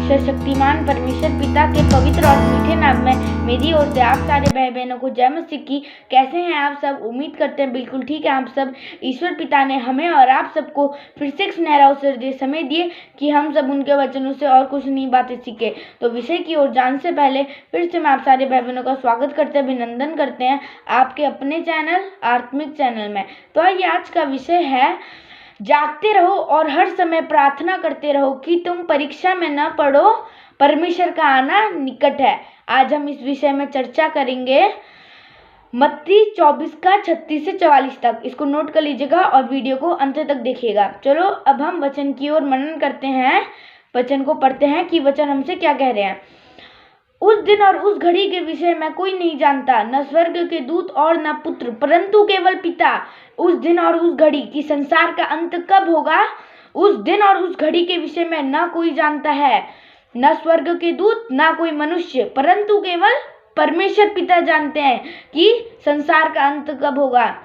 सर्वशक्तिमान परमेश्वर पिता के पवित्र और मीठे नाम में मेरी ओर से आप सारे भाई बहनों को जय मसीह की। कैसे हैं आप सब? उम्मीद करते हैं बिल्कुल ठीक है आप सब। ईश्वर पिता ने हमें और आप सबको फिर से एक सुनहरा अवसर दिए, समय दिए कि हम सब उनके वचनों से और कुछ नई बातें सीखे। तो विषय की ओर जाने से पहले फिर से मैं आप सारे भाई बहनों का स्वागत करते हैं, अभिनंदन करते हैं आपके अपने चैनल आत्मिक चैनल में। तो आइए, आज का विषय है जागते रहो और हर समय प्रार्थना करते रहो कि तुम परीक्षा में न पड़ो, परमेश्वर का आना निकट है। आज हम इस विषय में चर्चा करेंगे मत्ती 24 का 36 से 44 तक। इसको नोट कर लीजिएगा और वीडियो को अंत तक देखिएगा। चलो अब हम वचन की ओर मनन करते हैं, वचन को पढ़ते हैं कि वचन हमसे क्या कह रहे हैं। उस दिन और उस घड़ी के विषय में कोई नहीं जानता, न स्वर्ग के दूत और न पुत्र, परंतु केवल पिता। उस दिन और उस घड़ी की संसार का अंत कब होगा, उस दिन और उस घड़ी के विषय में न कोई जानता है, न स्वर्ग के दूत न कोई मनुष्य, परंतु केवल परमेश्वर पिता जानते हैं कि संसार का अंत कब होगा।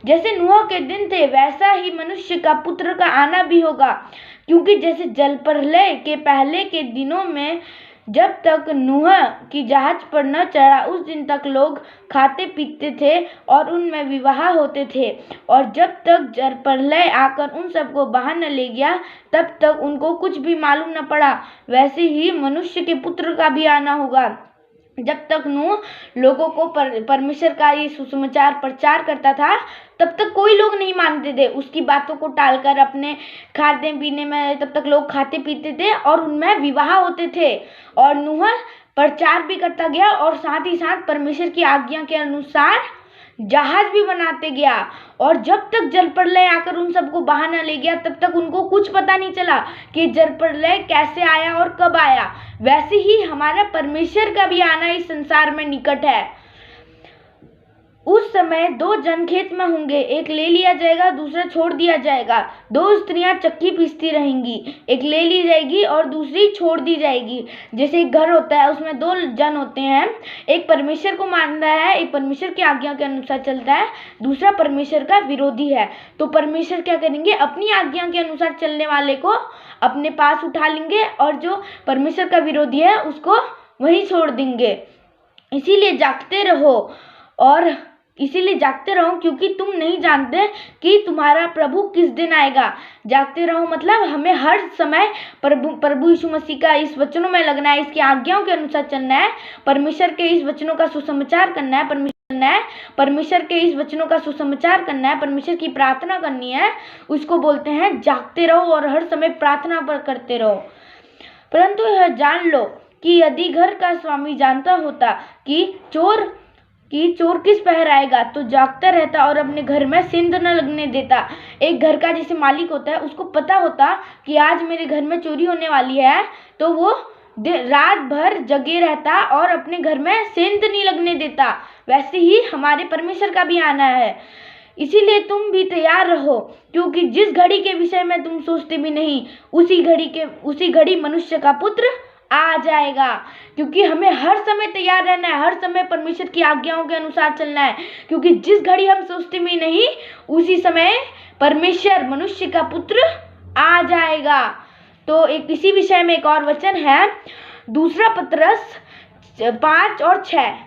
जैसे नूह के दिन थे वैसा ही मनुष्य का पुत्र का आना भी होगा। क्योंकि जैसे जल प्रलय के पहले के दिनों में जब तक नूह की जहाज पर न चढ़ा उस दिन तक लोग खाते पीते थे और उनमें विवाह होते थे, और जब तक जल प्रलय आकर उन सबको बहा न ले गया तब तक उनको कुछ भी मालूम न पड़ा, वैसे ही मनुष्य के पुत्र का भी आना होगा। जब तक नूह लोगों को परमेश्वर का ये सुसमाचार प्रचार करता था तब तक कोई लोग नहीं मानते थे। उसकी बातों को टालकर अपने खाने पीने में तब तक लोग खाते पीते थे और उनमें विवाह होते थे, और नूह प्रचार भी करता गया और साथ ही साथ परमेश्वर की आज्ञा के अनुसार जहाज भी बनाते गया। और जब तक जल प्रलय आकर उन सबको बहा न ले गया तब तक उनको कुछ पता नहीं चला कि जल प्रलय कैसे आया और कब आया। वैसे ही हमारा परमेश्वर का भी आना इस संसार में निकट है। उस समय दो जन खेत में होंगे, एक ले लिया जाएगा दूसरा छोड़ दिया जाएगा। दो स्त्रियां चक्की पीसती रहेंगी, एक ले ली जाएगी और दूसरी छोड़ दी जाएगी। जैसे एक घर होता है उसमें दो जन होते हैं, एक परमेश्वर को मानता है, एक परमेश्वर की आज्ञा के अनुसार चलता है, दूसरा परमेश्वर का विरोधी है। तो परमेश्वर क्या करेंगे, अपनी आज्ञा के अनुसार चलने वाले को अपने पास उठा लेंगे और जो परमेश्वर का विरोधी है उसको वहीं छोड़ देंगे। इसीलिए जागते रहो क्योंकि तुम नहीं जानते कि तुम्हारा प्रभु किस दिन आएगा। जागते रहो मतलब हमें हर समय प्रभु यीशु मसीह का इस वचनों में लगना है, इसकी आज्ञाओं के अनुसार चलना है, परमेश्वर के इस वचनों का सुसमाचार करना है, परमेश्वर के इस वचनों का सुसमाचार करना है, परमेश्वर की प्रार्थना करनी है। उसको बोलते हैं जागते रहो और हर समय प्रार्थना पर करते रहो। परंतु यह जान लो कि यदि घर का स्वामी जानता होता कि चोर किस पहर आएगा तो जागता रहता और अपने घर में सेंध न लगने देता। एक घर का जैसे मालिक होता है उसको पता होता कि आज मेरे घर में चोरी होने वाली है तो वो रात भर जगे रहता और अपने घर में सेंध नहीं लगने देता। वैसे ही हमारे परमेश्वर का भी आना है। इसीलिए तुम भी तैयार रहो, क्योंकि जिस घड़ी के विषय में तुम सोचते भी नहीं उसी घड़ी मनुष्य का पुत्र आ जाएगा। क्योंकि हमें हर समय तैयार रहना है, हर समय परमेश्वर की आज्ञाओं के अनुसार चलना है, क्योंकि जिस घड़ी हम सोचते भी नहीं उसी समय परमेश्वर मनुष्य का पुत्र आ जाएगा। तो इसी विषय में एक और वचन है, दूसरा पतरस 5 और 6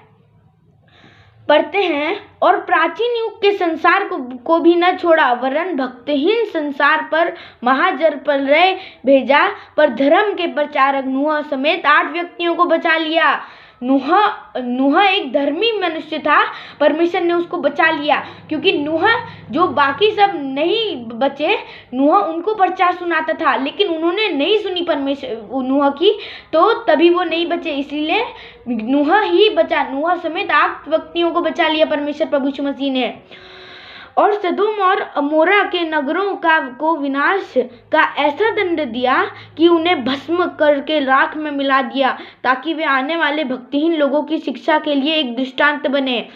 पढ़ते हैं। और प्राचीन युग के संसार को भी न छोड़ा, वरन भक्तिहीन संसार पर महाजल प्रलय भेजा, पर धर्म के प्रचारक नूह समेत 8 व्यक्तियों को बचा लिया। नूह एक धर्मी मनुष्य था, परमेश्वर ने उसको बचा लिया। क्योंकि नूह जो बाकी सब नहीं बचे, नूह उनको प्रचार सुनाता था लेकिन उन्होंने नहीं सुनी परमेश्वर नूह की, तो तभी वो नहीं बचे। इसलिए नूह ही बचा, नूह समेत 8 व्यक्तियों को बचा लिया परमेश्वर प्रभु यीशु मसीह ने। और सदोम और अमोरा के नगरों को विनाश का ऐसा दंड दिया कि उन्हें भस्म करके राख में मिला दिया, ताकि वे आने वाले भक्तिहीन लोगों की शिक्षा के लिए एक दृष्टांत बने।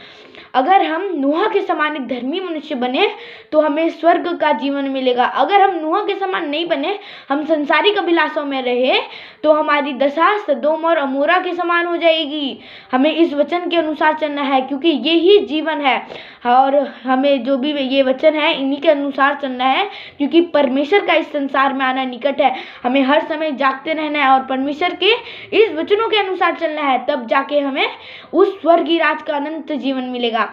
अगर हम नूह के समान एक धर्मी मनुष्य बने तो हमें स्वर्ग का जीवन मिलेगा। अगर हम नूह के समान नहीं बने, हम संसारिक अभिलाषों में रहे, तो हमारी दशा सदोम और अमोरा के समान हो जाएगी। हमें इस वचन के अनुसार चलना है, क्योंकि ये ही जीवन है और हमें जो भी ये वचन है इन्हीं के अनुसार चलना है, क्योंकि परमेश्वर का इस संसार में आना निकट है। हमें हर समय जागते रहना है और परमेश्वर के इस वचनों के अनुसार चलना है, तब जाके हमें उस स्वर्गीय राज का अनंत जीवन मिलेगा।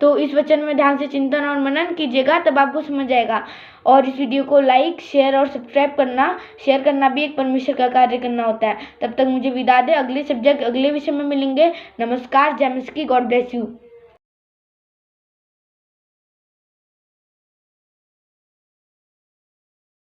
तो इस वचन में ध्यान से चिंतन और मनन कीजिएगा, तब आपको समझ आएगा। और इस वीडियो को लाइक, शेयर और सब्सक्राइब करना, शेयर करना भी एक परमेश्वर का कार्य करना होता है। तब तक मुझे विदा दे, अगले सब्जेक्ट अगले विषय में मिलेंगे। नमस्कार, जय मसीह की, गॉड ब्लेस यू।